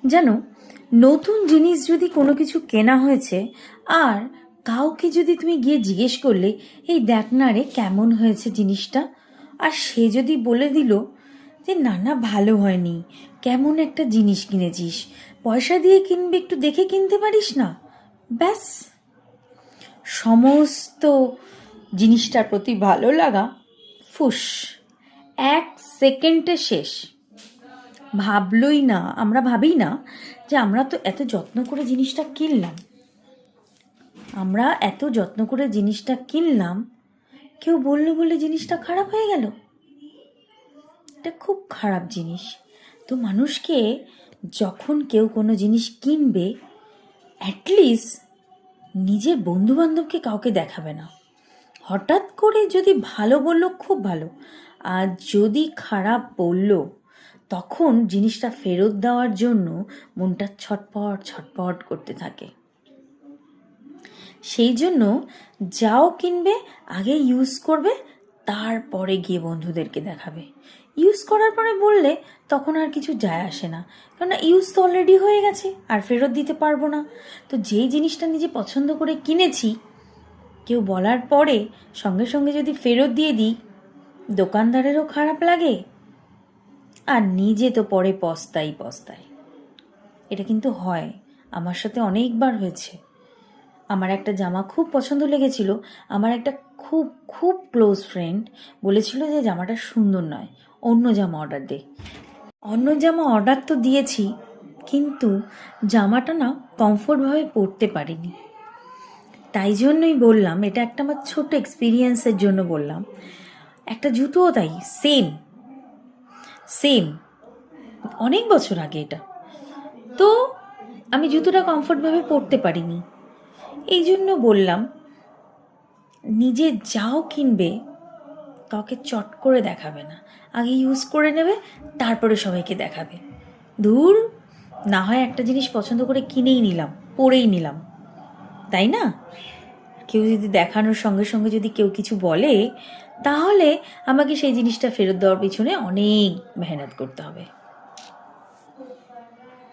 জানো, নতুন জিনিস যদি কোনো কিছু কেনা হয়েছে আর কাউকে যদি তুমি গিয়ে জিজ্ঞেস করলে, এই দেখ না রে কেমন হয়েছে জিনিসটা, আর সে যদি বলে দিল যে না না ভালো হয়নি, কেমন একটা জিনিস কিনেছিস, পয়সা দিয়ে কিনবে, একটু দেখে কিনতে পারিস না, ব্যাস সমস্ত জিনিসটার প্রতি ভালো লাগা ফুস, 1 সেকেন্ডে শেষ। ভাবলই না, আমরা ভাবি না যে আমরা তো এত যত্ন করে জিনিসটা কিনলাম, কেউ বললো বলে জিনিসটা খারাপ হয়ে গেল, এটা খুব খারাপ জিনিস। তো মানুষকে যখন কেউ কোনো জিনিস কিনবে, অ্যাটলিস্ট নিজের বন্ধুবান্ধবকে কাউকে দেখাবে না। হঠাৎ করে যদি ভালো বললো খুব ভালো, আর যদি খারাপ বললো তখন জিনিসটা ফেরত দেওয়ার জন্য মনটা ছটপট ছটপট করতে থাকে। সেই জন্য যাও কিনবে আগে ইউজ করবে, তারপরে গিয়ে বন্ধুদেরকে দেখাবে। ইউজ করার পরে বললে তখন আর কিছু যায় আসে না, কেননা ইউজ তো অলরেডি হয়ে গেছে, আর ফেরত দিতে পারবো না। তো যেই জিনিসটা নিজে পছন্দ করে কিনেছি, কেউ বলার পরে সঙ্গে সঙ্গে যদি ফেরত দিয়ে দিই, দোকানদারেরও খারাপ লাগে আর নিজে তো পরে পস্তাই। এটা কিন্তু হয়, আমার সাথে অনেকবার হয়েছে। আমার একটা জামা খুব পছন্দ লেগেছিল, আমার একটা খুব খুব ক্লোজ ফ্রেন্ড বলেছিল যে জামাটা সুন্দর নয়, অন্য জামা অর্ডার দে। অন্য জামা অর্ডার তো দিয়েছি, কিন্তু জামাটা না কমফোর্টভাবে পরতে পারিনি। তাই জন্যই বললাম, এটা একটা আমার ছোট এক্সপিরিয়েন্সের জন্য বললাম। একটা জুতোও তাই, সেম অনেক বছর আগে এটা। তো আমি জুতোটা কমফোর্টভাবে পরতে পারিনি, এই জন্য বললাম নিজে যাও কিনবে কাউকে চট করে দেখাবে না, আগে ইউজ করে নেবে, তারপরে সবাইকে দেখাবে। দূর, না হয় একটা জিনিস পছন্দ করে কিনেই নিলাম, পরেই নিলাম, তাই না? কেউ যদি দেখানোর সঙ্গে সঙ্গে যদি কেউ কিছু বলে, তাহলে আমাকে সেই জিনিসটা ফেরত দেওয়ার পিছনে অনেক মেহনত করতে হবে।